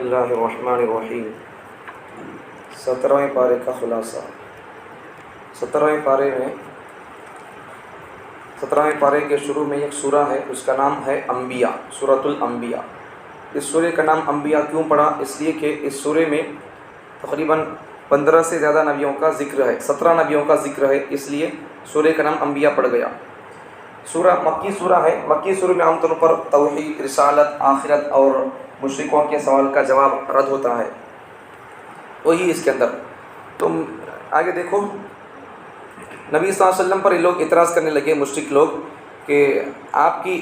اللہ الرحمن الرحیم 17ویں پارے کا خلاصہ۔ 17ویں پارے کے شروع میں ایک سورہ ہے، اس کا نام ہے انبیاء، سورۃ الانبیاء۔ اس سورے کا نام انبیاء کیوں پڑا؟ اس لیے کہ اس سورے میں تقریباً 15 سے زیادہ نبیوں کا ذکر ہے، 17 نبیوں کا ذکر ہے، اس لیے سورے کا نام انبیاء پڑ گیا۔ سورہ مکی سورہ ہے۔ مکی سورہ میں عام طور پر توحید، رسالت، آخرت اور مشرکوں کے سوال کا جواب رد ہوتا ہے، وہی اس کے اندر۔ تم آگے دیکھو، نبی صلی اللہ علیہ وسلم پر یہ لوگ اعتراض کرنے لگے، مشرک لوگ، کہ آپ کی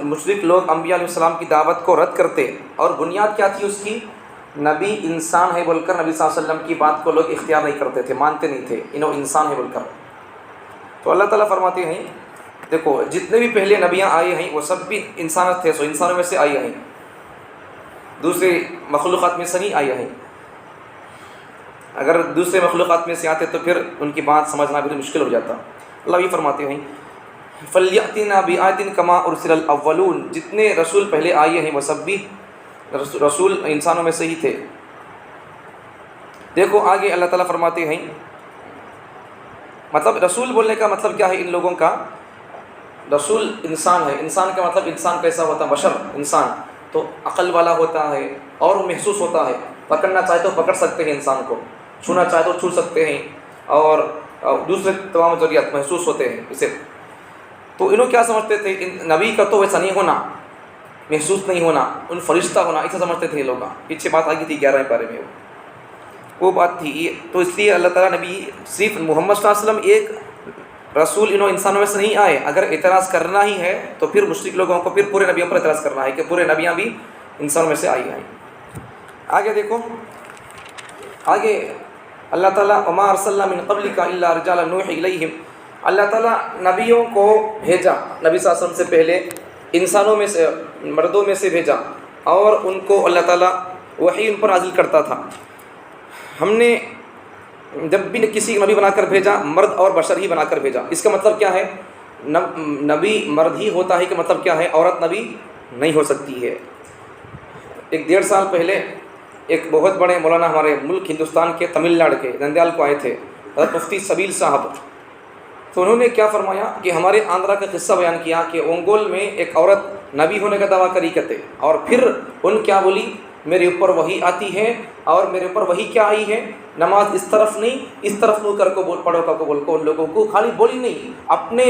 مشرک لوگ انبیاء علیہ السلام کی دعوت کو رد کرتے، اور بنیاد کیا تھی اس کی؟ نبی انسان ہے بول کر نبی صلی اللہ علیہ وسلم کی بات کو لوگ اختیار نہیں کرتے تھے، مانتے نہیں تھے انہوں انسان ہے بول کر۔ تو اللہ تعالیٰ فرماتے ہیں، دیکھو جتنے بھی پہلے نبیاں آئے ہیں وہ سب بھی انسانت تھے، سو انسانوں میں سے آئے ہیں، دوسرے مخلوقات میں سے نہیں آئے ہیں۔ اگر دوسرے مخلوقات میں سے آتے تو پھر ان کی بات سمجھنا بھی مشکل ہو جاتا۔ اللہ یہ فرماتے ہیں، فَلْيَأْتِنَا بِآيَةٍ كَمَا أُرْسِلَ الْأَوَّلُونَ، جتنے رسول پہلے آئے ہیں وہ سب بھی رسول انسانوں میں سے ہی تھے۔ دیکھو آگے اللہ تعالیٰ فرماتے ہیں، مطلب رسول بولنے کا مطلب کیا ہے ان لوگوں کا؟ رسول انسان ہے، انسان کا مطلب انسان کیسا ہوتا ہے؟ بشر، انسان تو عقل والا ہوتا ہے اور محسوس ہوتا ہے، پکڑنا چاہے تو پکڑ سکتے ہیں انسان کو، چھونا چاہے تو چھو سکتے ہیں، اور دوسرے تمام ضروریات محسوس ہوتے ہیں اسے۔ تو انہوں کیا سمجھتے تھے؟ نبی کا تو ویسا نہیں ہونا، محسوس نہیں ہونا، ان فرشتہ ہونا، ایسا سمجھتے تھے یہ لوگ۔ پیچھے بات آگی تھی 11ویں پارے میں، وہ بات تھی۔ تو اس لیے اللہ تعالیٰ نبی صرف محمد صلی اللہ علیہ وسلم ایک رسول انہوں انسانوں میں سے نہیں آئے۔ اگر اعتراض کرنا ہی ہے تو پھر مشرک لوگوں کو پھر پورے نبیوں پر اعتراض کرنا ہے کہ پورے نبیاں بھی انسانوں میں سے آئی ہیں۔ آگے دیکھو، آگے اللہ تعالیٰ وما ارسلنا من قبلک الا رجالا نوحی الیہم، اللہ تعالیٰ نبیوں کو بھیجا نبی صلی اللہ علیہ وسلم سے پہلے انسانوں میں سے، مردوں میں سے بھیجا، اور ان کو اللہ تعالیٰ وحی ان پر نازل کرتا تھا۔ ہم نے جب بھی کسی نبی بنا کر بھیجا، مرد اور بشر ہی بنا کر بھیجا۔ اس کا مطلب کیا ہے؟ نبی مرد ہی ہوتا ہے کہ مطلب کیا ہے؟ عورت نبی نہیں ہو سکتی ہے۔ 1.5 سال پہلے ایک بہت بڑے مولانا ہمارے ملک ہندوستان کے تمل ناڈو کے نندیال کو آئے تھے، حضرت مفتی سبیل صاحب۔ تو انہوں نے کیا فرمایا کہ ہمارے آندھرا کا قصہ بیان کیا کہ اونگول میں ایک عورت نبی ہونے کا دعویٰ کری کرتے، اور پھر ان کیا بولی؟ میرے اوپر وہی آتی ہے، اور میرے اوپر وہی کیا آئی ہے؟ نماز اس طرف نہیں اس طرف منہ کر کو بول پڑھو کا کو بول کو، ان لوگوں کو خالی بولی نہیں، اپنے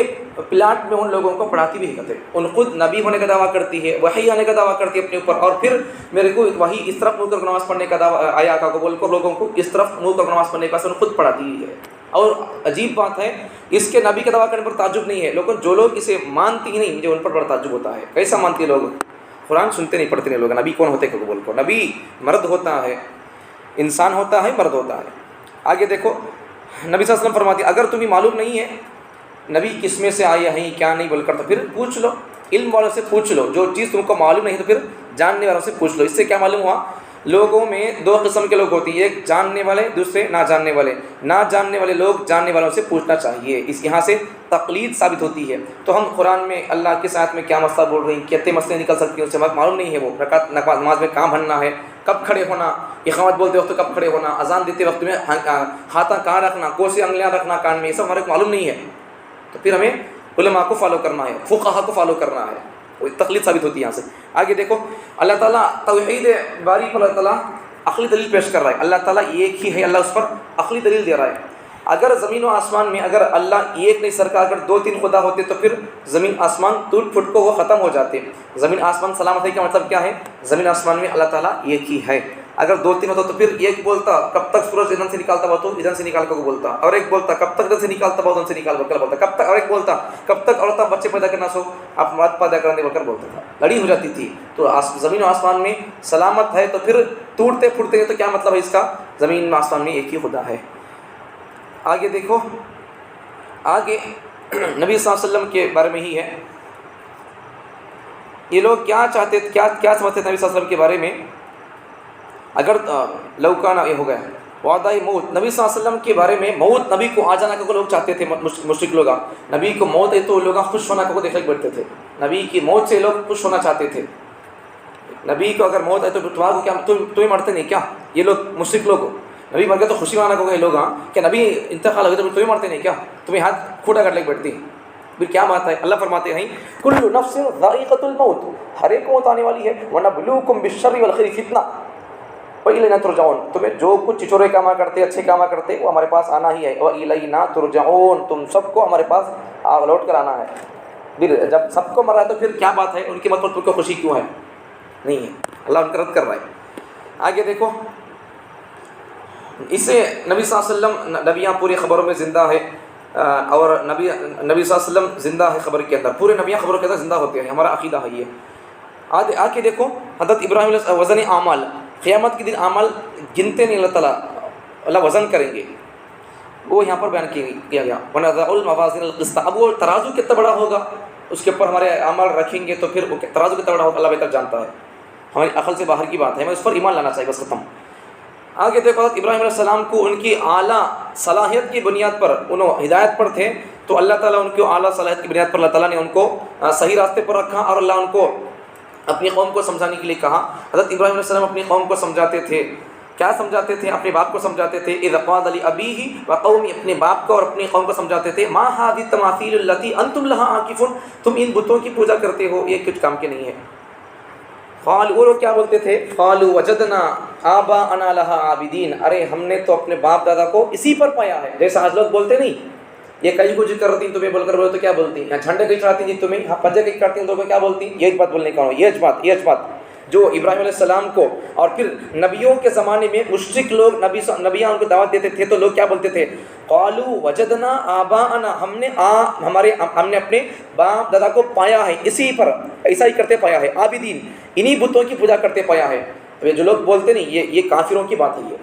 پلاٹ میں ان لوگوں کو پڑھاتی بھی کرتے۔ ان خود نبی ہونے کا دعویٰ کرتی ہے، وحی آنے کا دعویٰ کرتی ہے اپنے اوپر، اور پھر میرے کو وہی اس طرف منہ کر نماز پڑھنے کا دعویٰ آیا کا کو بول کو لوگوں کو اس طرف منہ کر نماز پڑھنے کا خود پڑھاتی ہے۔ اور عجیب بات ہے، اس کے نبی کا دعویٰ کرنے پر تعجب نہیں ہے، لیکن جو لوگ اسے مانتی ہی نہیں، مجھے ان پر بڑا تعجب ہوتا ہے۔ کیسا مانتی لوگ؟ قرآن سنتے نہیں، پڑھتے نہیں لوگ۔ نبی کون ہوتے کہ بول کو؟ نبی مرد ہوتا ہے، انسان ہوتا ہے، مرد ہوتا ہے۔ آگے دیکھو، نبی صلی اللہ علیہ وسلم فرماتے اگر تمہیں معلوم نہیں ہے نبی کس میں سے آئے ہیں کیا نہیں بول کر، تو پھر پوچھ لو، علم والوں سے پوچھ لو۔ جو چیز تم کو معلوم نہیں تو پھر جاننے والوں سے پوچھ لو۔ اس سے کیا معلوم ہوا؟ لوگوں میں 2 قسم کے لوگ ہوتے ہیں، ایک جاننے والے، دوسرے نہ جاننے والے۔ نہ جاننے والے لوگ جاننے والوں سے پوچھنا چاہیے، اس یہاں سے تقلید ثابت ہوتی ہے۔ تو ہم قرآن میں اللہ کے ساتھ میں کیا مسئلہ بول رہے ہیں، کتنے مسئلے نکل سکتی ہیں، اس سے معلوم نہیں ہے۔ وہ رکعت نماز میں کہاں بننا ہے، کب کھڑے ہونا، اقامت بولتے وقت کب کھڑے ہونا، اذان دیتے وقت میں ہاتھ کہاں رکھنا، کون سی انگلیاں رکھنا کان میں، یہ سب ہمارے کو معلوم نہیں ہے۔ تو پھر ہمیں علماء کو فالو کرنا ہے، فقہا کو فالو کرنا ہے، وہ تقلید ثابت ہوتی ہے یہاں سے۔ آگے دیکھو، اللہ تعالیٰ توحید باری پر اللہ تعالیٰ عقلی دلیل پیش کر رہا ہے۔ اللہ تعالیٰ ایک ہی ہے، اللہ اس پر عقلی دلیل دے رہا ہے۔ اگر زمین و آسمان میں اگر اللہ ایک نہیں سرکار، اگر 2-3 خدا ہوتے تو پھر زمین آسمان ٹوٹ پھوٹ کو وہ ختم ہو جاتے۔ زمین آسمان سلامت ہے کا مطلب کیا ہے؟ زمین آسمان میں اللہ تعالیٰ ایک ہی ہے۔ اگر 2-3 ہوتا تو پھر ایک بولتا کب تک سورج ادھر سے نکالتا ہوا تو ادھر سے نکال کر بولتا، اور ایک بولتا کب تک ادھر سے نکالتا ہوا ادھر سے نکال کر بولتا، کب تک، اور ایک بولتا کب تک عورتیں بچے پیدا کرنا سو آپ مرد پیدا کرنے بول کر بولتا تھا، لڑی ہو جاتی تھی۔ تو زمین و آسمان میں سلامت ہے تو پھر ٹوٹتے پھوٹتے ہیں تو کیا مطلب ہے اس کا؟ زمین و آسمان میں ایک ہی خدا ہے۔ آگے دیکھو، آگے نبی صلی اللہ علیہ وسلم کے بارے میں ہی ہے، یہ لوگ کیا چاہتے، کیا سمجھتے تھے نبی صلی اللہ علیہ وسلم کے بارے میں؟ اگر لوکانا یہ ہو گیا وعدہ موت، نبی صلی اللہ علیہ وسلم کے بارے میں موت، نبی کو آ جانا کو لوگ چاہتے تھے، مشرک لوگ۔ نبی کو موت ہے تو لوگ خوش ہونا کو دیکھ بیٹھتے تھے، نبی کی موت سے لوگ خوش ہونا چاہتے تھے۔ نبی کو اگر موت ہے تو تمہارا کو کیا تمہیں مرتے نہیں کیا؟ یہ لوگ مشرک لوگ ہو، نبی مر گئے تو خوشی منانا کو گئے لوگ، ہاں کہ نبی انتقال ہو گئے تو تمہیں مرتے نہیں کیا؟ تمہیں ہاتھ کھوٹا کر لے کے بیٹھتی پھر کیا بات ہے؟ اللہ فرماتے ہیں کل نفس ذائقۃ الموت، ہر ایک موت آنے والی ہے، وَنَبْلُوكُمْ بِالشَّرِّ وَالْخَيْرِ فِتْنَةً وَإِلَيْنَا تُرْجَعُونَ، تمہیں جو کچھ چچورے کاما کرتے اچھے کاما کرتے وہ ہمارے پاس آنا ہی ہے، وَإِلَيْنَا تُرْجَعُونَ، تم سب کو ہمارے پاس لوٹ کر آنا ہے۔ پھر جب سب کو مرا ہے تو پھر کیا بات ہے؟ ان کی مت پر تم کو خوشی کیوں ہے؟ نہیں ہے، اللہ ان کا رد کر رہا ہے۔ آگے دیکھو، اس سے نبی صلی اللہ علیہ وسلم، نبیاں پوری خبروں میں زندہ ہے، اور نبی صلی اللہ علیہ وسلم زندہ ہے خبر کے اندر، پورے نبیاں خبروں کے اندر زندہ ہوتے ہیں، ہمارا عقیدہ ہے یہ۔ آگے دیکھو حضرت ابراہیم علیہ وزن اعمال، قیامت کے دن اعمال گنتے نہیں اللہ تعالیٰ، اللہ وزن کریں گے، وہ یہاں پر بیان کیا گیا وَنَضَعُ الْمَوَازِينَ الْقِسْطَ۔ اب وہ ترازو کتنا بڑا ہوگا، اس کے اوپر ہمارے اعمال رکھیں گے تو پھر وہ ترازو کتنا بڑا ہوگا اللہ بہتر جانتا ہے، ہماری عقل سے باہر کی بات ہے، ہمیں اس پر ایمان لانا چاہیے، بس ختم۔ آگے دیکھو حضرت ابراہیم علیہ السلام کو ان کی اعلیٰ صلاحیت کی بنیاد پر، انہوں ہدایت پر تھے تو اللہ تعالیٰ ان کو اعلیٰ صلاحیت کی بنیاد پر اللہ تعالیٰ نے ان کو صحیح راستے پر رکھا، اور اللہ ان کو اپنی قوم کو سمجھانے کے لیے کہا۔ حضرت ابراہیم علیہ السلام اپنی قوم کو سمجھاتے تھے، کیا سمجھاتے تھے؟ اپنے باپ کو سمجھاتے تھے، اذ قال لأبیہ وقومہ، اپنے باپ کو اور اپنی قوم کو سمجھاتے تھے، ما هذه التماثیل التي انتم لها عاکفون، تم ان بتوں کی پوجا کرتے ہو، یہ کچھ کام کے نہیں ہے۔ قال، وہ لوگ کیا بولتے تھے؟ قالوا وجدنا آباءنا لها عابدین، ارے ہم نے تو اپنے باپ دادا کو اسی پر پایا ہے، جیسا آج لوگ بولتے نہیں، یہ کہیں کو ذکر کرتی ہیں تمہیں بول کر بولے تو کیا بولتی ہیں؟ جھنڈے کہیں چڑھاتی ہیں تمہیں، ہاں پنجے کہیں کرتی ہیں تو کیا بولتی ہیں؟ یہ بات بولنے کا ہو، یہ بات جو ابراہیم علیہ السلام کو، اور پھر نبیوں کے زمانے میں مشرک لوگ نبیاں ان کو دعوت دیتے تھے تو لوگ کیا بولتے تھے؟ قالوا وجدنا آباءنا، ہم نے اپنے باپ دادا کو پایا ہے اسی پر، ایسا ہی کرتے پایا ہے، عابدین، انہی بتوں کی پوجا کرتے پایا ہے۔ یہ جو لوگ بولتے نہیں، یہ کافروں کی بات ہے، یہ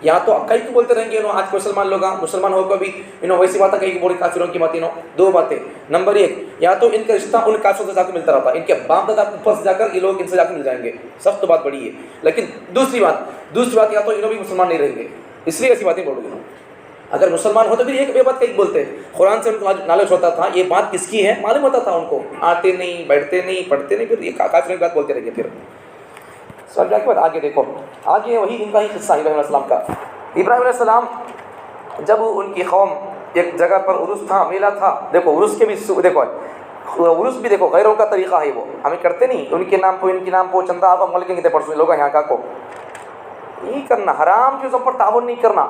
یا تو کئی کو بولتے رہیں گے انہوں، آج مسلمان لوگ مسلمان ہو کر بھی انہوں ویسی بات ہے کہیں بولے کافروں کی باتیں، دو باتیں، نمبر ایک، یا تو ان کا رشتہ ان کافروں سے جا کے ملتا رہتا ہے، ان کے باپ دادا اوپر سے جا کر یہ لوگ ان سے جا کے مل جائیں گے، سب تو بات بڑی ہے۔ لیکن دوسری بات یا تو انہوں بھی مسلمان نہیں رہیں گے، اس لیے ایسی باتیں بولو گے۔ اگر مسلمان ہو تو پھر ایک بات کہیں بولتے ہیں، قرآن سے ان کو نالج ہوتا تھا یہ بات کس کی ہے، معلوم ہوتا تھا ان کو، آتے نہیں، بیٹھتے نہیں، پڑھتے نہیں، پھر یہ کافروں کی بات بولتے رہیں گے۔ پھر سمجھا کے بعد آگے دیکھو، آگے وہی ان کا ہی قصہ ابراہیم علیہ السلام کا۔ ابراہیم علیہ السلام جب ان کی قوم ایک جگہ پر عرس تھا، میلہ تھا، دیکھو عرس کے بھی دیکھو، عرس بھی دیکھو غیروں کا طریقہ ہے، وہ ہمیں کرتے نہیں، ان کے نام پہ چندہ آپ ملکیں گے پرسوں لوگ یہاں کا کو نہیں کرنا، حرام چیزوں پر تعاون نہیں کرنا۔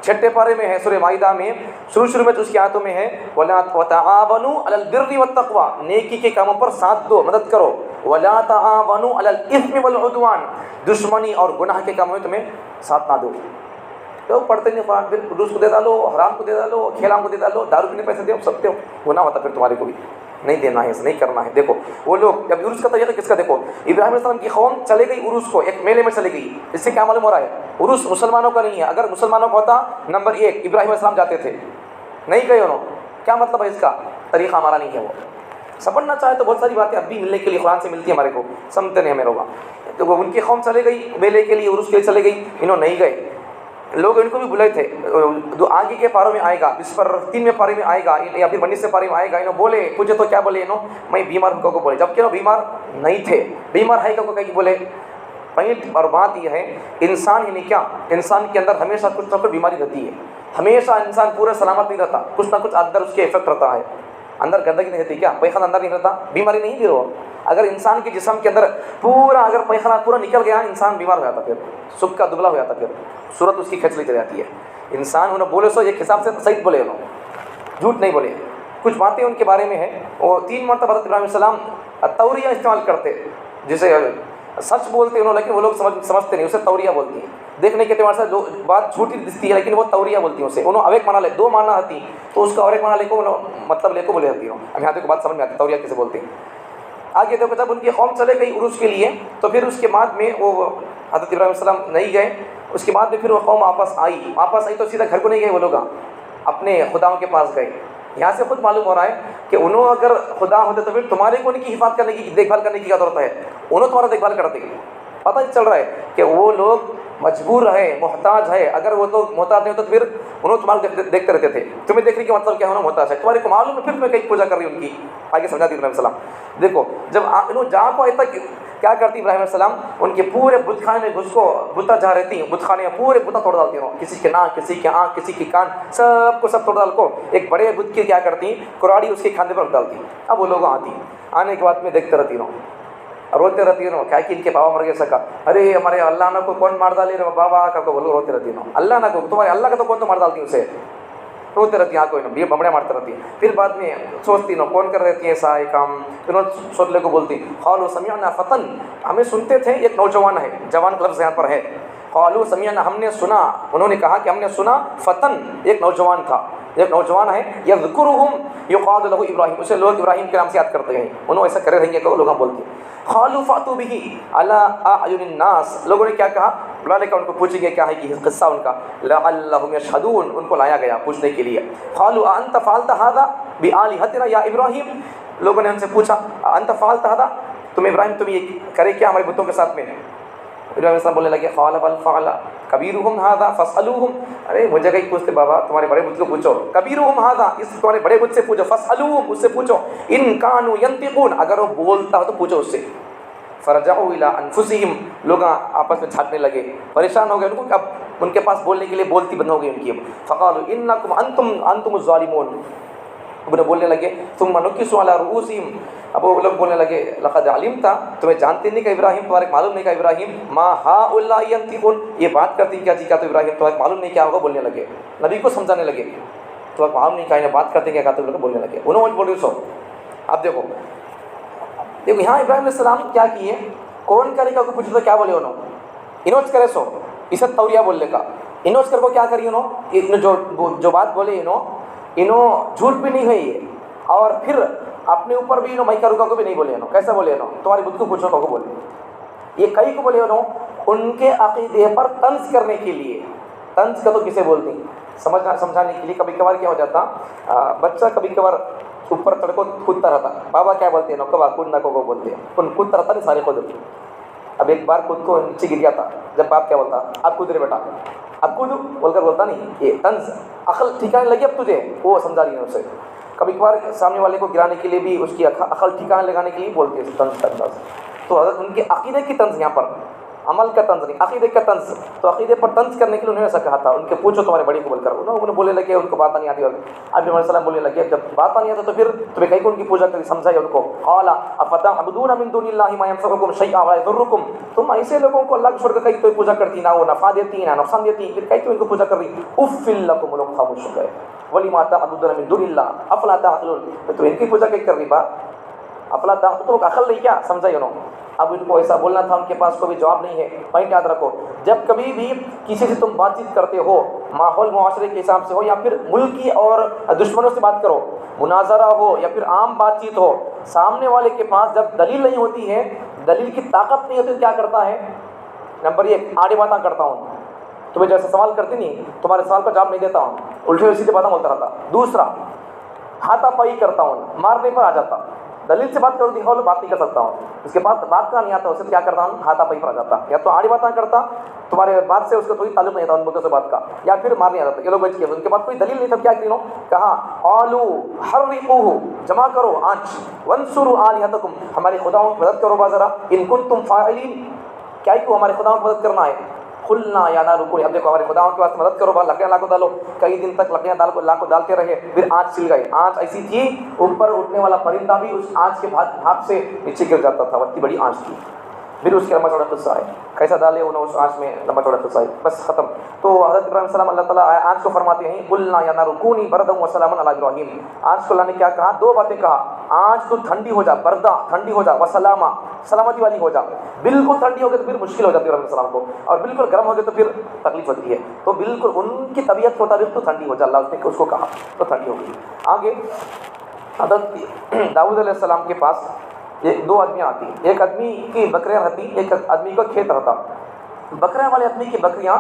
چھٹے پارے میں ہے سورہ مائدہ میں، شروع میں تو اس کی آیتوں میں ہے وَتَعَاوَنُوا عَلَى الْبِرِّ وَالتَّقْوَى، نیکی کے کاموں پر ساتھ دو، مدد کرو، وَلَا تَعَاوَنُوا عَلَى الْإِثْمِ وَالْعُدْوَانِ، دشمنی اور گناہ کے کاموں میں تمہیں ساتھ نہ دو۔ لوگ پڑھتے نہیں قرآن، پھر عروس کو دے ڈالو، حرام کو دے ڈالو، کھیلام کو دے ڈالو، دارو پینے پیسے دو، سب دو، گناہ ہوتا پھر تمہارے کو بھی نہیں دینا ہے، نہیں کرنا ہے۔ دیکھو وہ لوگ جب عروس کا طریقہ کس کا، دیکھو ابراہیم علیہ السلام کی قوم چلے گئی عروس کو، ایک میلے میں چلے گئی، اس سے کیا معلوم ہو رہا ہے؟ عروس مسلمانوں کا نہیں ہے، اگر مسلمانوں کا ہوتا نمبر ایک ابراہیم علیہ السلام جاتے تھے، نہیں گئے انہوں، کیا مطلب ہے اس کا؟ طریقہ ہمارا نہیں ہے۔ وہ سمجھنا چاہے تو بہت ساری باتیں اب بھی ملنے کے لیے قرآن سے ملتی ہیں ہمارے کو، سمجھتے نہیں ہمیں لوگ۔ تو وہ ان کی قوم چلے گئی میلے کے لیے، عروس کے لیے چلے گئی، انہوں نہیں گئے، لوگ ان کو بھی بلائے تھے، جو آگے کے پاروں میں آئے گا، اس پر 3 میں پارے میں آئے گا یا پھر 19 سے پارے میں آئے گا، انہوں بولے، پوچھے تو کیا بولے انہوں؟ میں بیمار ہوں کو بولے، جبکہ وہ بیمار نہیں تھے، بیمار ہے کو کہیں بولے۔ پوائنٹ اور بات یہ ہے، انسان یعنی کیا، انسان کے اندر ہمیشہ کچھ نہ کچھ بیماری رہتی ہے، ہمیشہ انسان پورا سلامت نہیں رہتا، کچھ نہ کچھ اندر اس کے افیکٹ رہتا ہے، اندر گندگی نہیں رہتی، کیا پیخانہ اندر نہیں رہتا، بیماری نہیں بھی رہو۔ اگر انسان کے جسم کے اندر پورا اگر پیخانہ پورا نکل گیا، انسان بیمار ہو جاتا، پھر سب کا دبلا ہو جاتا، پھر صورت اس کی کھچ لی چلی جاتی ہے۔ انسان انہوں بولے سو ایک حساب سے صحیح بولے، انہوں جھوٹ نہیں بولے۔ کچھ باتیں ان کے بارے میں ہیں، وہ 3 مرتبہ حضرت ابراہیم علیہ السلام توریہ استعمال کرتے، جسے سچ بولتے انہوں، لیکن وہ لوگ سمجھتے نہیں، اسے توریہ بولتی ہیں۔ دیکھنے کے اعتبار سے جو بات جھوٹی دستی ہے لیکن وہ توریہ بولتی ہیں، اسے انہوں اب ایک معنی لے، 2 معنی آتی تو اس کا اور ایک معنی لے کو مطلب لے کو بولے جاتی ہوں۔ اب یہاں تک بات سمجھ میں آتی توریہ کیسے بولتے ہیں۔ آگے دیکھو جب ان کی قوم چلے گئی عروس کے لیے تو پھر اس کے بعد میں وہ حضرت ابراہیم علیہ السلام نہیں گئے، اس کے بعد میں پھر وہ قوم واپس آئی تو سیدھا گھر کو نہیں گئے، وہ لوگ اپنے خداؤں کے پاس گئے۔ یہاں سے خود معلوم ہو رہا ہے کہ انہوں اگر خدا ہوتے تو پھر تمہارے کو ان کی حفاظت کرنے کی، دیکھ بھال کرنے کی کیا ضرورت ہے؟ انہوں تمہارا دیکھ بھال کرتے، پتہ ہی چل رہا ہے کہ وہ لوگ مجبور ہے، محتاج ہے، اگر وہ تو محتاج نہیں ہوتا تو پھر انہوں تمہارے دیکھتے رہتے تھے، تمہیں دیکھنے کا مطلب کیا ہونا محتاج ہے، تمہارے کو معلوم ہے، پھر تمہیں کہیں پوجا کر رہی ان کی، آگے سمجھا دی ابراہیم السلام۔ دیکھو جب انہوں جہاں کو آئے تک کیا کرتی ابراہیم علیہ السلام؟ ان کے پورے بت خانے میں گھس کو بتا جا رہتی ہیں، بت خانے میں پورے بتا توڑ ڈالتی ہیں، کسی کے ناک، کسی کے آنکھ، کسی کے کان، سب کو سب توڑ ڈال کو ایک بڑے بت کی کیا کرتی، کراڑی اس کے کھاندے پر رکھ ڈالتی۔ اب وہ لوگ آتی، آنے کے بعد میں دیکھتے رہتی ہوں، روتے رہتی ہوں، کیا کہ ان کے بابا مر گئے سکا، ارے ہمارے اللہ نہ کو کون مار ڈالے رہے بابا کا کو بولو، روتے رہتی ہوں، اللہ نہ کو تمہارے اللہ کا تو کون تو مار ڈالتی اسے، روتے رہتی ہیں، کوئی نہ بمڑے مارتے رہتی ہیں۔ پھر بعد میں سوچتی نو کون کر رہتی ہے ایسا کام، پھر سوچنے کو بولتی قالوا سمعنا فتن، ہمیں سنتے تھے ایک نوجوان ہے، جوان کا لفظ یہاں پر ہے، قالوا سمعنا ہم نے سنا، انہوں نے کہا کہ ہم نے سنا فتن ایک نوجوان تھا، ایک نوجوان ہے، یذکرہم یقال له ابراہیم، اسے لوگ ابراہیم کے نام سے یاد کرتے ہیں، انہوں ایسا کرے رہیں گے کہ لوگ بولتے ہیں۔ قالوا فاتوا به علی اعین الناس، لوگوں نے کیا کہا، بلا لے کر ان کو پوچھیں گے کیا ہے کہ قصہ ان کا، لعلهم یشهدون، ان کو لایا گیا پوچھنے کے لیے۔ قالوا انت فعلت هذا بآلهتنا یا ابراہیم، لوگوں نے ان سے پوچھا انت فعلت هذا، تم ابراہیم تم یہ کرے کیا ہمارے بتوں کے ساتھ میں؟ ابراہیم علیہ السلام بولنے لگے قال بل فعل کبیرهم هذا فاسألوهم، ارے مجھے کہیں پوچھتے بابا، تمہارے بڑے بت کو پوچھو، کبیرهم هذا، اس تمہارے بڑے بت سے پوچھو، فاسألوهم، اس سے پوچھو، ان كانوا ينطقون، اگر وہ بولتا ہو تو پوچھو اس سے۔ فرجعوا الى انفسهم، لوگ آپس میں جھانکنے لگے، پریشان ہو گئے، ان کو اب ان کے پاس بولنے کے لیے بولتی بند ہو گئی ان کی، فقالوا انکم انتم الظالمون، وہ بولنے لگے ثم نکسوا علی رؤوسہم، اب وہ لوگ بولنے لگے لقد علمت، تمہیں جانتے نہیں کہ ابراہیم، تمہارے معلوم نہیں کہ ابراہیم ما هؤلاء ينطقون، یہ بات کرتی کیا جی، کیا تو ابراہیم تمہیں معلوم نہیں کیا ہوگا، بولنے لگے، نبی کو سمجھانے لگے، تمہیں معلوم نہیں کیا بات کرتے کیا تو بولنے لگے، انہوں نے بولے سو۔ اب دیکھو یہاں ابراہیم علیہ السلام کیا کیے، کون کرے گا کو پوچھو تو کیا بولے انہوں کرے سو عزت توریہ بولنے کا، انہوں کر کو کیا کری انہوں جو بات بولے انہوں جھوٹ بھی نہیں ہوئی ہے، اور پھر اپنے اوپر بھی انہوں میں کروں گا کو بھی نہیں بولے انہوں، کیسا بولے انہوں، تمہاری بت کو پوچھو کو بولے، یہ کئی کو بولے انہوں ان کے عقیدے پر طنز کرنے کے لیے، طنز کا تو کسے بولتے ہیں سمجھانے کے لیے، کبھی کبھار کیا ہو جاتا بچہ کبھی کبھار اوپر تڑکو کودتا رہتا، بابا کیا بولتے ہیں نو کودنا کو بولتے ہیں، ان کودتا رہتا نہیں سارے خود، اب ایک بار خود کو نیچے گر گیا تھا، جب باپ کیا بولتا اب کود رہے بیٹا، اب کود بول کر بولتا نہیں، یہ طنز، عقل ٹھکانے لگی اب تجھے، وہ سمجھا رہی ہے اسے، کبھی کبھار سامنے والے کو گرانے کے لیے بھی اس کی عقل ٹھکانے لگانے کے لیے بولتے ہیں طنز کا انداز، تو حضرت ان کے عقیدے کی طنز یہاں پر، عمل کا طنز نہیں، عقیدے کا طنز، تو عقیدے پر طنز کرنے کے لیے انہوں نے ایسا کہا تھا، ان کے پوچھو تمہارے بڑی کو بول کر، انہوں نے بولنے لگے ان کو بات نہیں آتی، اب علیہ السلام بولنے لگے جب بات نہیں آتا تو پھر تمہیں کہیں کو ان کی پوجا کر سمجھائے ان کو، قال افتعبدون من دون اللہ ما ينفعكم شيئا ولا يضركم، تم ایسے لوگوں کو اللہ کو چھوڑ کر کہیں تو پوجا کرتی نہ وہ نفع دیتی نہ نقصان دیتی، پھر کہیں تو ان کو پوجا کر رہی، اف لکم، لوگ خاموش ہو گئے، ولما تعبدون من دون اللہ افلا تعقلون، تو ان کی پوجا کہیں کر رہی با افلا تعقلون، تو عقل نہیں کیا سمجھائے انہوں، اب ان کو ایسا بولنا تھا، ان کے پاس کوئی جواب نہیں ہے۔ پوائنٹ یاد رکھو، جب کبھی بھی کسی سے تم بات چیت کرتے ہو، ماحول معاشرے کے حساب سے ہو یا پھر ملکی اور دشمنوں سے بات کرو، مناظرہ ہو یا پھر عام بات چیت ہو، سامنے والے کے پاس جب دلیل نہیں ہوتی ہے، دلیل کی طاقت نہیں ہوتی، کیا کرتا ہے، نمبر 1 آڑے باتاں کرتا ہوں، تمہیں جیسا سوال کرتے نہیں تمہارے سوال کا جواب نہیں دیتا ہوں، الٹے سیدھے باتیں بولتا رہتا۔ دوسرا ہاتھا پائی کرتا ہوں، مارنے پر آ جاتا، دلیل سے بات کرو دکھاؤ بات نہیں کر سکتا ہوں، اس کے بعد بات کا نہیں آتا، اسے کیا کرتا ہوں، ہاتھا پائی پر آ جاتا، یا تو آڑی باتیں کرتا، تمہارے بات سے اس کا کوئی تعلق نہیں تھا ان باتوں سے بات کا، یا پھر مارنے آ جاتا، یہ لوگ بچ کے ان کے بعد کوئی دلیل نہیں تھا، کیا کرو، کہا قالوا حرقوه، جمع کرو آنچ، وانصروا آلہتکم، ہمارے خداؤں کی مدد کرو بازارا، ان کنتم فاعلین، کیا کو ہمارے خداؤں کی مدد کرنا ہے، قلنا یا نار کونی، اب دیکھو ہمارے خداؤں کے پاس مدد کرو، لکڑیاں لا کو ڈالو، کئی دن تک لکڑیاں لا کو ڈالتے رہے، پھر آنچ سل گئی، آنچ ایسی تھی اوپر اٹھنے والا پرندہ بھی اس آنچ کے بھاپ سے نیچے گر جاتا تھا، اتنی بڑی آنچ تھی، پھر اس کے لمبا چوڑا قصہ ہے، کیسا ڈالے انہوں اس آنچ میں، لمبا چوڑا قصہ ہے، بس ختم۔ تو حضرت ابراہیم السلام اللہ تعالیٰ آنچ کو فرماتے ہیں قلنا یا نار کونی بردا وسلاما علی ابراہیم، آنچ کو اللہ نے کیا کہا، 2 باتیں کہا، آنچ تو ٹھنڈی ہو جا، بردہ ٹھنڈی ہو جا، وسلاما سلامتی والی ہو جا، بالکل ٹھنڈی ہو گئی تو پھر مشکل ہو جاتی ہے ابراہیم السلام کو، اور بالکل گرم ہو گئے تو پھر تکلیف ہوتی ہے، تو بالکل ان کی طبیعت کے مطابق تو ٹھنڈی ہو جا، اللہ نے اس کو کہا تو ٹھنڈی ہو گئی۔ آگے حضرت داؤد علیہ السلام کے پاس 2 آدمیاں آتی، ایک آدمی کی بکریاں رہتی، ایک آدمی کا کھیت رہتا، بکریاں والے آدمی کی بکریاں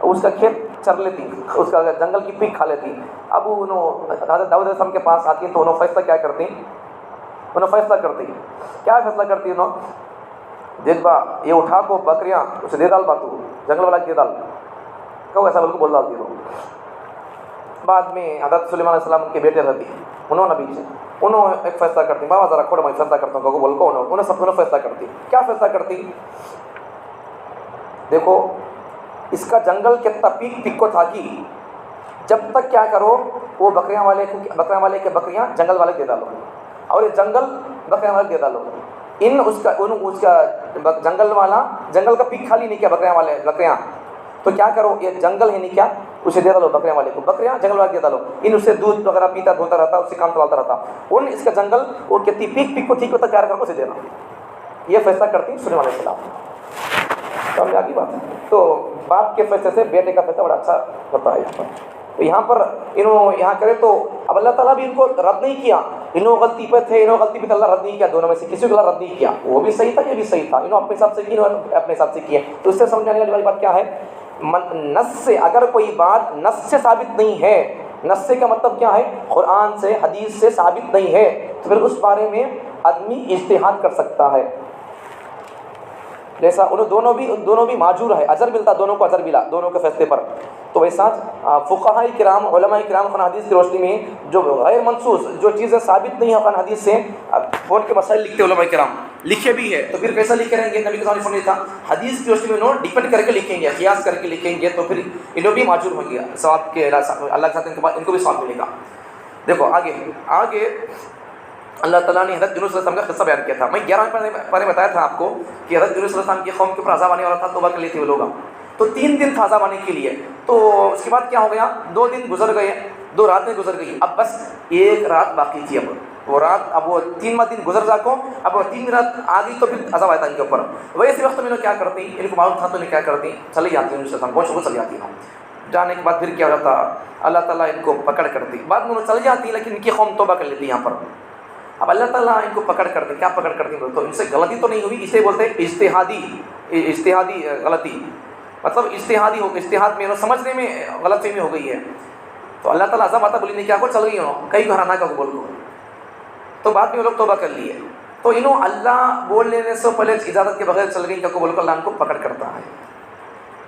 اس کا کھیت چر لیتی، اس کا جنگل کی پیک کھا لیتی، اب انہوں حضرت داؤد علیہ السلام کے پاس آتی تو انہوں فیصلہ کیا کرتی، انہوں فیصلہ کرتی، کیا فیصلہ کرتی انہوں، دیکھ با یہ اٹھا کو بکریاں اسے دے ڈال، باتو جنگل والا دے ڈال، کہو ایسا بالکل بول ڈالتی انہوں، بعد میں حضرت سلیمان علیہ السلام کے بیٹے رہتے ہیں، انہوں نے بھی ایک فیصلہ کرتی، بابا ذرا کھوڑا میں فیصلہ کرتا ہوں بول کو انہوں سب دونوں فیصلہ کرتی. کیا فیصلہ کرتی؟ دیکھو اس کا جنگل کتنا پیک کو تھا کہ جب تک کیا کرو وہ بکریاں والے کے بکریاں جنگل والے دے ڈالو، اور یہ جنگل بکریاں والے دے ڈالو. اس کا جنگل کا پیک خالی نہیں کیا بکریاں، تو کیا کرو یہ جنگل ہے نہیں کیا اسے دے ڈالو بکریاں والے کو، بکریاں جنگل والے دے ڈالو. اسے دودھ وغیرہ پیتا دھوتا رہتا، اس سے کام چلاتا رہتا. اس کا جنگل وہ کتنی پیک کو ٹھیک ہوتا تیار کر کو اسے دینا. یہ فیصلہ کرتی سلیمان علیہ السلام. سمجھ آ گئی بات؟ تو باپ کے فیصلے سے بیٹے کا فیصلہ بڑا اچھا ہوتا ہے. یہاں پر یہاں کرے تو اب اللہ تعالیٰ بھی ان کو رد نہیں کیا. غلطی پہ تھے، غلطی پہ اللہ رد نہیں کیا، دونوں میں سے کسی کو اللہ رد نہیں کیا. وہ بھی صحیح تھا، یہ بھی صحیح تھا. اپنے حساب سے کی، اپنے حساب سے کیا. تو اس سے سمجھانے والی بات کیا ہے؟ نص سے اگر کوئی بات نص سے ثابت نہیں ہے، نص سے کا مطلب کیا ہے؟ قرآن سے حدیث سے ثابت نہیں ہے، تو پھر اس بارے میں آدمی اجتہاد کر سکتا ہے. جیسا دونوں بھی معجور ہے، اجر ملتا، دونوں کو اجر ملا دونوں کے فیصلے پر. تو ویسا فقہاء کرام، علماء کرام قرآن حدیث کی روشنی میں جو غیر منصوص جو چیزیں ثابت نہیں ہیں قرآن حدیث سے، فون کے مسائل لکھتے علماء کرام، لکھے بھی ہے تو پھر کیسا لکھ کریں گے؟ نبی کے سامنے تھا حدیث کی روشنی میں ڈیپینڈ کر کے لکھیں گے، قیاس کر کے لکھیں گے، تو پھر انہوں بھی معجور ہوں گے ثواب کے اللہ کے ساتھ ان کو بھی ثواب ملے گا. دیکھو آگے اللہ تعالیٰ نے حضرت یونس علیہ السلام کا قصہ بیان کیا تھا. میں 11 پہلے بتایا تھا آپ کو کہ حضرت یونس علیہ السلام کی قوم کے اوپر عذاب آنے والا تھا، توبہ کر لی تھی وہ لوگ. تو 3 دن تھا عذاب آنے کے لیے. تو اس کے بعد کیا ہو گیا؟ 2 دن گزر گئے، 2 راتیں گزر گئی، اب بس 1 رات باقی تھی. اب وہ 3واں دن گزر جا کو، اب 3 رات آ گئی تو پھر عذاب آیا تھا ان کے اوپر. ویسے وقت میں انہوں کیا کرتی، ان کو معلوم تھا تو انہیں کیا کرتی، چلی جاتی یونس علیہ السلام پہنچ چلی جاتی ہوں. جانے کے بعد پھر کیا ہوتا، اللہ تعالیٰ ان کو پکڑ کرتی. بعد میں انہوں چل جاتی لیکن ان کی قوم توبہ کر لیتی یہاں پر. اب اللہ تعالیٰ ان کو پکڑ کرتے. کیا پکڑ کرتی؟ تو ان سے غلطی تو نہیں ہوئی، اسے بولتے ہیں اجتہادی غلطی. مطلب اجتہاد میں سمجھنے میں غلط فہمی ہو گئی ہے. تو اللہ تعالیٰ عذاب آتا بولی نے کیا کو چل گئی انہوں کئی گھرانا کا بول کو. تو بعد میں وہ لوگ توبہ کر لیے. تو اللہ بول لینے سے پہلے اجازت کے بغیر چل گئی کیا کو بول کر اللہ ان کو پکڑ کرتا ہے.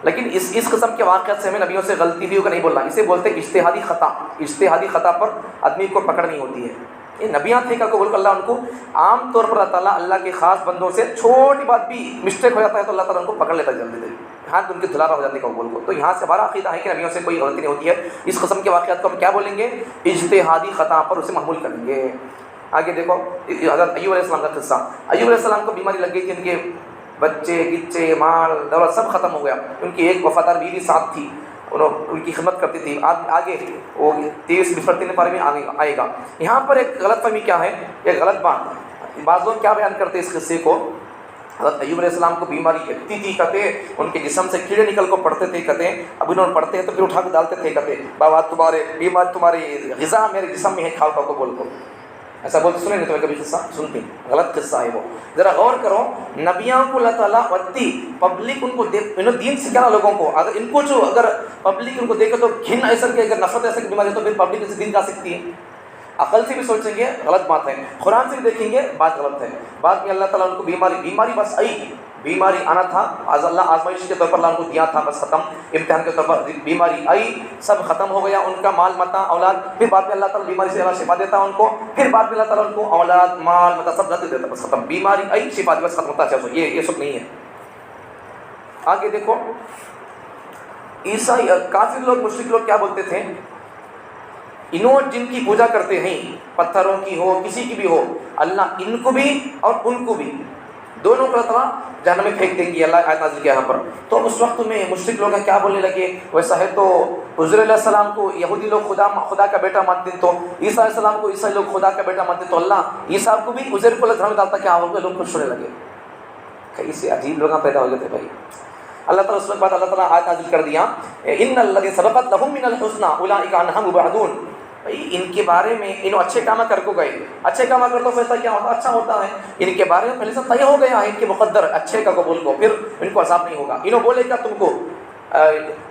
لیکن اس قسم کے واقعات سے ہمیں نبیوں سے غلطی بھی ہوگا نہیں بولنا. اسے بولتے ہیں اجتہادی خطا پر آدمی کو پکڑ نہیں ہوتی ہے. یہ نبیاں تھے کو بول کر اللہ ان کو عام طور پر اللہ کے خاص بندوں سے چھوٹی بات بھی مسٹیک ہو جاتا ہے تو اللہ تعالیٰ ان کو پکڑ لیتا ہے جلدی ہاتھ ان کے دھلارا ہو جانے کا بول کو. تو یہاں سے ہمارا عقیدہ ہے کہ نبیوں سے کوئی غلطی نہیں ہوتی ہے. اس قسم کے واقعات کو ہم کیا بولیں گے؟ اجتہادی خطا پر اسے محمول کریں گے. آگے دیکھو حضرت ایوب علیہ السلام کا قصہ. ایوب علیہ السلام کو بیماری لگ گئی تھی، ان کے بچے گچے مال دولت سب ختم ہو گیا. ان کی ایک وفادار بیوی ساتھ تھی، ان کی خدمت کرتی تھی. آگے وہ 23 بارے میں آئے گا. یہاں پر ایک غلط فہمی کیا ہے، ایک غلط بات. بعض لوگ کیا بیان کرتے اس قصے کو، حضرت ایوب علیہ السلام کو بیماری اتنی تھی کہتے ان کے جسم سے کیڑے نکل کو پڑتے تھے کہتے. اب انہوں نے پڑھتے ہیں تو پھر اٹھا کے ڈالتے تھے کہتے بابا تمہاری غذا میرے جسم میں ہے، کھاؤ کو بول کو. ایسا بولتے سنے نہیں تمہیں کبھی قصہ سنتی؟ غلط قصہ ہے وہ. ذرا غور کرو، نبیوں کو اللہ تعالیٰ وتی پبلک ان کو دین سکھانا لوگوں کو. اگر ان کو اگر پبلک ان کو دیکھے تو گھن ایسا کہ اگر نفرت ایسا کی بیماری ہے تو پھر پبلک ان سے دین کا سکتی ہے. عقل سے بھی سوچیں گے غلط بات ہے، قرآن سے بھی دیکھیں گے بات غلط ہے. بعد میں اللہ تعالیٰ ان کو بیماری بس آئی، بیماری آنا تھا، اللہ آزمائش کے طور پر اللہ ان کو دیا تھا، بس ختم. امتحان کے طور پر بیماری آئی، سب ختم ہو گیا، ان کا مال متا اولاد. پھر بعد میں اللہ تعالیٰ بیماری سے اللہ شفا دیتا ان کو. پھر بعد میں اللہ تعالیٰ ان کو اولاد مال متا سب رد دیتا، بس ختم. بیماری آئی، شفا دی، بس ختم ہوتا ہے. یہ سب نہیں ہے. آگے دیکھو عیسائی کافر لوگ مشرک لوگ کیا بولتے تھے، جن کی پوجا کرتے ہیں، پتھروں کی ہو کسی کی بھی ہو، اللہ ان کو بھی اور ان کو بھی دونوں کو اللہ جہنم میں پھینک دیں گے. اللہ آیت نازل کیا یہاں پر. تو اس وقت میں مشرک لوگ کیا بولنے لگے، ویسا ہے تو حضور علیہ السلام کو یہودی لوگ خدا کا بیٹا مانتے ہیں، تو عیسیٰ علیہ السلام کو عیسائی لوگ خدا کا بیٹا مانتے ہیں، تو اللہ عیسیٰ کو بھی عزیر کو جہنم میں ڈالتا. کیا ہو گیا؟ لوگ خوش ہونے لگے. کیسے عجیب لوگ پیدا ہو گئے تھے بھائی. اللہ تعالیٰ اس کے بعد اللہ تعالیٰ آیت نازل کر دیا، ان الذین سبقت لہم من الحسنی اولئک عنہا مبعدون. ان کے بارے میں انہوں اچھے کام کر کو گئے، اچھے کام کر تو فیصلہ کیا ہوتا؟ اچھا ہوتا ہے. ان کے بارے میں پہلے سے طے ہو گیا ہے ان کے مقدر اچھے کا قبول کو، پھر ان کو عذاب نہیں ہوگا. انہوں بولے گا تم کو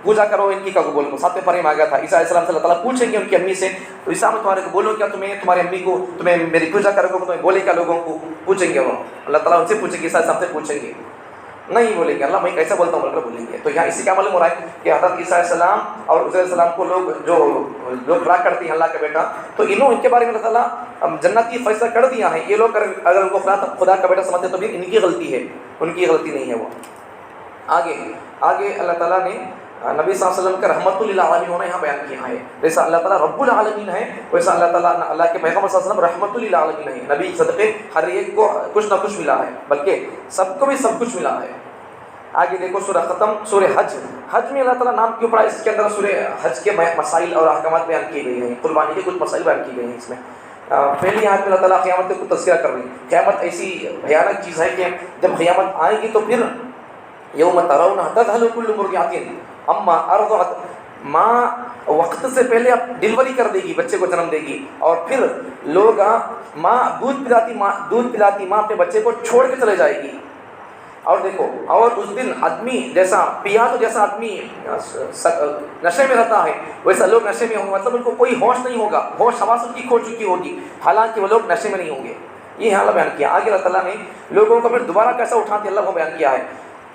پوجا کرو ان کی کا قبول کو. 7ویں پارے میں آ گیا تھا عیسیٰ علیہ السلام سے اللہ تعالیٰ پوچھیں گے ان کی امی سے، تو عیسیٰ میں تمہارے کو بولو کیا تمہاری امی کو تمہیں میری پوجا کرو گے، تمہیں بولے کیا لوگوں کو پوچھیں گے. وہ اللہ تعالیٰ ان سے پوچھیں گے، عیسیٰ علیہ السلام سے پوچھیں گے. نہیں بولیں گے اللہ میں کیسا بولتا ہوں بول کر بولیں گے. تو یہاں اسی کا معلوم ہو رہا ہے کہ حضرت عیسیٰ علیہ السلام اور عزیر علیہ السلام کو لوگ جو لوگ کھڑا کرتے ہیں اللہ کا بیٹا، تو ان کے بارے میں اللہ تعالیٰ جنتی فیصلہ کر دیا ہے. یہ لوگ اگر ان کو خدا کا بیٹا سمجھتے تو پھر ان کی غلطی ہے، ان کی غلطی نہیں ہے وہ. آگے اللہ تعالیٰ نے نبی صلی اللہ علیہ وسلم کا رحمت للعالمین ہونا یہاں بیان کیا ہے. جیسا اللہ تعالیٰ رب العالمین ہے ویسا اللہ تعالیٰ اللہ کے پیغمبر صلی اللہ علیہ وسلم رحمت للعالمین ہے. نبی صدقے ہر ایک کو کچھ نہ کچھ ملا ہے، بلکہ سب کو بھی سب کچھ ملا ہے. آگے دیکھو سورہ ختم، سورہ حج میں اللہ تعالیٰ نام کیوں پڑا؟ اس کے اندر سورہ حج کے مسائل اور احکامات بیان کیے گئے ہیں، قربانی کے کچھ مسائل بیان کیے گئے ہیں. اس میں پہلی آیت میں اللہ تعالیٰ قیامت کو تذکرہ کر رہی ہے. قیامت ایسی بھیانک چیز ہے کہ جب قیامت آئے گی تو پھر یوم ترونہا تذہل کل مرضعۃ عما ارضعت، ماں وقت سے پہلے اب ڈلیوری کر دے گی، بچے کو جنم دے گی، اور پھر لوگ ماں دودھ پلاتی ماں اپنے بچے کو چھوڑ کے چلے جائے گی. اور دیکھو، اور اس دن آدمی جیسا جیسا آدمی نشے میں رہتا ہے ویسا لوگ نشے میں ہوں گے، مطلب ان کو کوئی ہوش نہیں ہوگا، ہوش حواس ان کی کھو چکی ہوگی، حالانکہ وہ لوگ نشے میں نہیں ہوں گے. یہ اللہ بیان کیا. آگے اللہ تعالیٰ نے لوگوں کو پھر دوبارہ کیسا اٹھاتے اللہ کو بیان کیا ہے.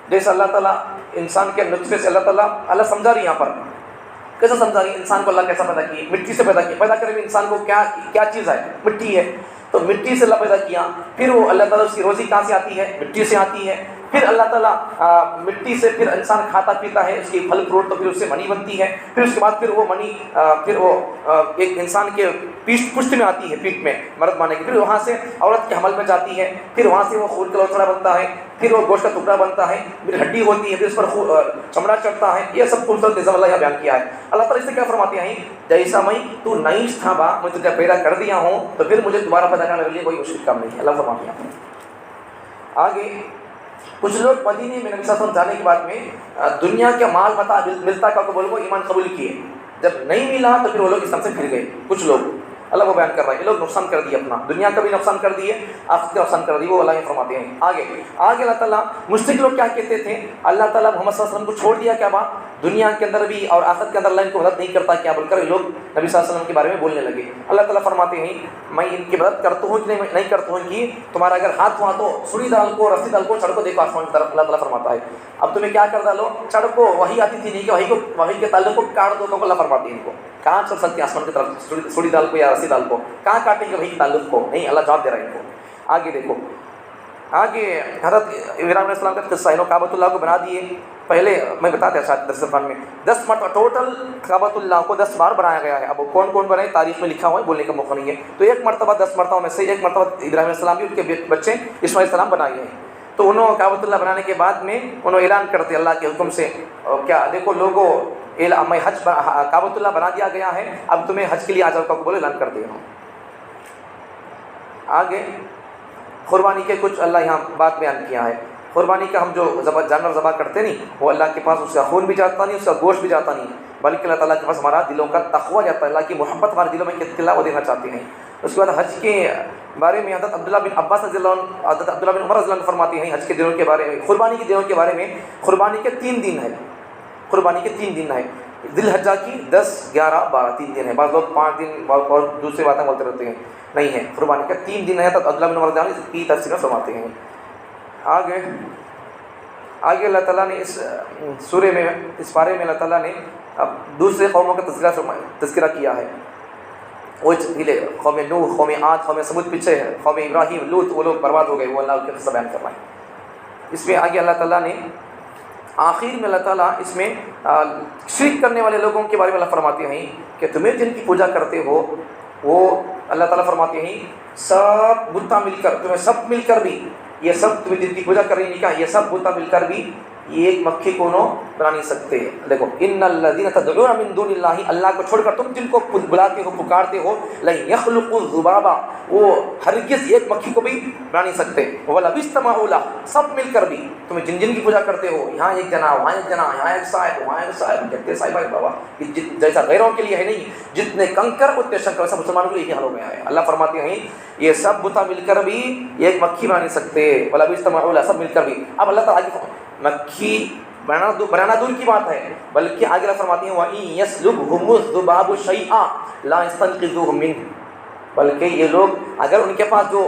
جیسے اللہ تعالیٰ انسان کے نطفے سے اللہ سمجھا رہی، یہاں پر کیسے سمجھا رہی؟ انسان کو اللہ کیسا پیدا کی؟ مٹی سے پیدا کی. پیدا کرنے میں انسان کو کیا چیز ہے؟ مٹی ہے. تو مٹی سے اللہ پیدا کیا، پھر وہ اللہ تعالیٰ اس کی روزی کہاں سے آتی ہے؟ مٹی سے آتی ہے. پھر اللہ تعالیٰ مٹی سے پھر انسان کھاتا پیتا ہے، اس کی پھل فروٹ، تو پھر اس سے منی بنتی ہے. پھر اس کے بعد پھر وہ منی پھر وہ ایک انسان کے پشت میں آتی ہے، پیٹ میں مرد مانے کی. پھر وہاں سے عورت کے حمل میں جاتی ہے، پھر وہاں سے وہ خون کا لوتھڑا بنتا ہے، پھر وہ گوشت کا ٹکڑا بنتا ہے، پھر ہڈی ہوتی ہے، پھر اس پر چمڑا چڑھتا ہے. یہ سب خوبصورت نظام اللہ یہاں بیان کیا ہے. اللہ تعالیٰ اس سے کیا فرماتے ہیں؟ جیسا میں تو نعیش تھا با، میں تجھے پیدا کر دیا ہوں، تو پھر مجھے دوبارہ پیدا کرنے کے لیے کوئی مشکل کام نہیں ہے. اللہ فرماتے ہیں. آگے کچھ لوگ مدینے میں نبی صلی اللہ علیہ وسلم جانے کے بعد میں دنیا کے مال متا ملتا کا کو بولو ایمان قبول کیے، جب نہیں ملا تو پھر وہ لوگ اسلام سے پھر گئے. کچھ لوگ اللہ کو بیان کر رہا ہے، یہ لوگ نقصان کر دیے، اپنا دنیا کا بھی نقصان کر دیے، آخرت کا نقصان کر دیے. وہ اللہ فرماتے ہیں. آگے اللہ تعالیٰ مشرک لوگ کیا کہتے تھے؟ اللہ تعالیٰ محمد صلی اللہ علیہ وسلم کو چھوڑ دیا کیا بات؟ دنیا کے اندر بھی اور آخرت کے اندر اللہ ان کو مدد نہیں کرتا کیا بول کر یہ لوگ نبی صلی اللہ علیہ وسلم کے بارے میں بولنے لگے. اللہ تعالیٰ فرماتے ہیں میں ان کی مدد کرتا ہوں کہ نہیں کرتا ہوں کہ تمہارا اگر ہاتھ ہوا تو سوئی ڈال کو، رسی ڈال کو، چڑھ کو دیکھو آسمان کی طرف. اللہ تعالیٰ فرماتا ہے اب تمہیں کیا کر ڈالو، چڑھ کو. وہی آتی تھی نہیں کہ وہی کے تعلق کو کاٹ دو. اللہ فرماتے ہیں ان کو کہاں چل سکتے ہیں آسمان کی طرف سوئی ڈال کو یا رسی ڈال کو؟ کہاں کاٹیں گے وہی کے تعلق کو؟ نہیں. اللہ جواب دے رہا ہے ان کو. آگے دیکھو، آگے حضرت ابراہیم علیہ السلام کا قصہ ہے. کعبۃ اللہ کو بنا دیے. پہلے میں بتاتا شاید درس عرفان میں 10 مرتبہ ٹوٹل کعبۃ اللہ کو 10 بار بنایا گیا ہے. اب کون کون بنائے تاریخ میں لکھا ہوا ہے، بولنے کا موقع نہیں ہے. تو ایک مرتبہ 10 مرتبہ میں سے ایک مرتبہ ابراہیم علیہ السلام بھی ان کے بچے اسماعیل علیہ السلام بنائے ہیں. تو انہوں کعبۃ اللہ بنانے کے بعد میں انہوں اعلان کرتے اللہ کے حکم سے، کیا دیکھو لوگوں میں حج کعبۃ اللہ بنا دیا گیا ہے، اب تمہیں حج کے لیے آ جاؤ کا بولے اعلان کر دیا ہوں. آگے قربانی کے کچھ اللہ یہاں بات بیان کیا ہے. قربانی کا ہم جو جانور ذبح کرتے نہیں، وہ اللہ کے پاس اس کا خون بھی جاتا نہیں، اس کا گوشت بھی جاتا نہیں، بلکہ اللہ تعالیٰ کے پاس ہمارا دلوں کا تقویٰ جاتا ہے. اللہ کی محبت ہمارے دلوں میں اطلاع وہ دینا چاہتے ہیں. اس کے بعد حج کے بارے میں حضرت عبداللہ بن عباس رضی اللہ عنہ، حضرت عبداللہ بن عمر رضی اللہ عنہ فرماتے ہیں حج کے دنوں کے بارے میں، قربانی کے دنوں کے بارے میں. قربانی کے 3 دن ہے، قربانی کے 3 دن ہے. ذی الحجہ کی 10، 11، 12 3 دن ہے. بعض لوگ 5 دن اور دوسری باتیں بولتے رہتے ہیں، نہیں ہے. قربانی کا 3 دن ہے. تو عبداللہ بن عمر رضی اللہ عنہ اس کی تفسیر فرماتے ہیں. آگے اللہ تعالیٰ نے اس سورے میں، اس پارے میں اللہ تعالیٰ نے اب دوسرے قوموں کا تذکرہ کیا ہے. وہ قوم نوح، قوم عاد، قوم سمود پیچھے ہے، قوم ابراہیم، لوط، وہ لوگ برباد ہو گئے. وہ اللہ کے قصہ بیان کر رہا ہے. اس میں آگے اللہ تعالیٰ نے آخر میں اللہ تعالیٰ اس میں شرک کرنے والے لوگوں کے بارے میں اللہ فرماتے ہیں کہ تمہیں جن کی پوجا کرتے ہو وہ اللہ تعالیٰ فرماتے ہیں سب بتاں مل کر، تمہیں سب مل کر بھی، یہ سب تمہیں جن کی پوجا کر رہی ہے یہ سب بتاں مل کر بھی یہ ایک مکھی کو بنا نہیں سکتے. دیکھو ان الذین تدعون من دون اللہ، اللہ کو چھوڑ کر تم جن کو بلاتے ہو پکارتے ہو، لن یخلقوا ذبابا، وہ ہرگز ایک مکھی کو بھی بنا نہیں سکتے. ولو اجتمعوا لہ، سب مل کر بھی تمہیں جن جن کی پوجا کرتے ہو، یہاں ایک جنا، وہاں ایک جنا، یہاں ایک صاحب، وہاں ایک صاحب، کہتے صاحب ہے بابا جیسا غیروں کے لیے ہے نہیں، جتنے کنکر اتنے شنکر، سب مسلمانوں کے لیے یہی حال ہو گیا ہے. اللہ فرماتے ہیں یہ سب بتا مل کر بھی ایک مکھی بنا نہیں سکتے. ولو اجتمعوا لہ، سب مل کر بھی. اب اللہ تعالیٰ مکھی بنانا دور کی بات ہے، بلکہ آگے اللہ فرماتے ہیں وَإِن يَسْلُبْهُمُ الذُّبَابُ شَيْئًا لَا يَسْتَنقِذُوهُ مِنْهُ. بلکہ یہ لوگ اگر ان کے پاس جو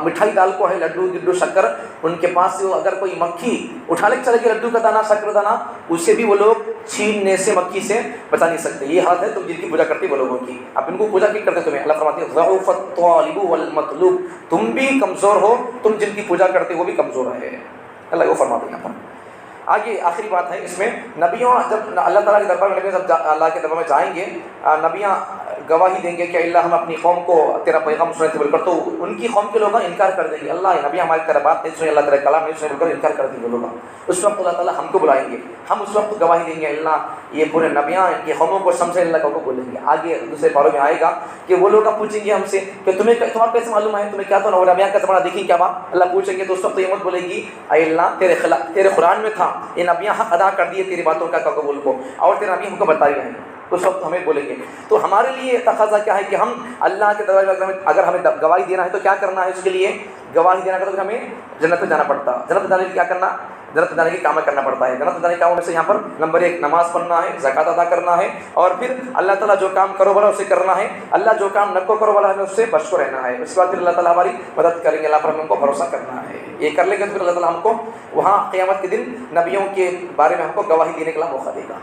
مٹھائی ڈال کو ہے لڈو گڈو شکر، ان کے پاس جو اگر کوئی مکھی اٹھا لے چلے گی لڈو کا دانہ شکر دانہ، اسے بھی وہ لوگ چھیننے سے مکھی سے بچا نہیں سکتے۔ یہ حالت ہے تم جن کی پوجا کرتے وہ لوگوں کی، اب ان کو پوجا کی کرتے تمہیں اللہ فرماتے ہیں ضعف الطالب والمطلوب، تم بھی کمزور ہو، تم جن کی پوجا کرتے وہ بھی کمزور ہے، اللہ وہ فرماتے ہیں یہاں پر۔ آگے آخری بات ہے اس میں، نبیوں جب اللہ تعالیٰ کے دربار میں نبی جب اللہ کے دربار میں جائیں گے، نبیاں گواہی دیں گے کہ اللہ ہم اپنی قوم کو تیرا پیغام سنے تھے بول کر، تو ان کی قوم کے لوگ انکار کر دیں گے، اللہ نبی ہماری تیرا بات نہیں سنے، اللہ تیرا کلام نہیں سنے بول کر انکار کر دیں گے لوگ۔ اس وقت اللہ تعالیٰ ہم کو بلائیں گے، ہم اس وقت گواہی دیں گے اللہ یہ پورے نبیاں ان کی قوموں کو سمجھے، اللہ کو بولیں گے۔ آگے دوسرے پاروں میں آئے گا کہ وہ لوگ پوچھیں گے ہم سے کہ تمہارا کیسے معلوم ہے، تمہیں کیا تو نبیاں کا زمانہ دیکھی کیا بات، اللہ پوچھیں گے تو اس وقت یہ مت بولے گی اے اللہ تیرے قرآن میں تھا، یہ نبیاں حق ادا کر دیے تیری باتوں کا قبول کو، اور تیرے نبی ہم کو بتائی رہے ہیں، اس وقت ہمیں بولیں گے۔ تو ہمارے لیے تقاضا کیا ہے کہ ہم اللہ کے دربار میں اگر ہمیں گواہی دینا ہے تو کیا کرنا ہے، اس کے لیے گواہی دینا کا تو ہمیں جنت میں جانا پڑتا ہے، جنت میں جانے کے لیے کیا کرنا، جنت میں جانے کے کام کرنا پڑتا ہے۔ جنت میں جانے کے کاموں میں سے یہاں پر نمبر 1 نماز پڑھنا ہے، زکوٰۃ ادا کرنا ہے، اور پھر اللہ تعالیٰ جو کام کرو والا اسے کرنا ہے، اللہ جو کام نکو کرو والا ہمیں اس سے بچ کو رہنا ہے۔ اس کے بعد پھر اللہ تعالیٰ ہماری مدد کریں گے، اللہ پر ہم کو بھروسہ کرنا ہے، یہ کر لیں گے تو پھر اللہ تعالیٰ ہم کو وہاں قیامت کے دن نبیوں کے بارے میں ہم کو گواہی دینے کا موقع دے گا۔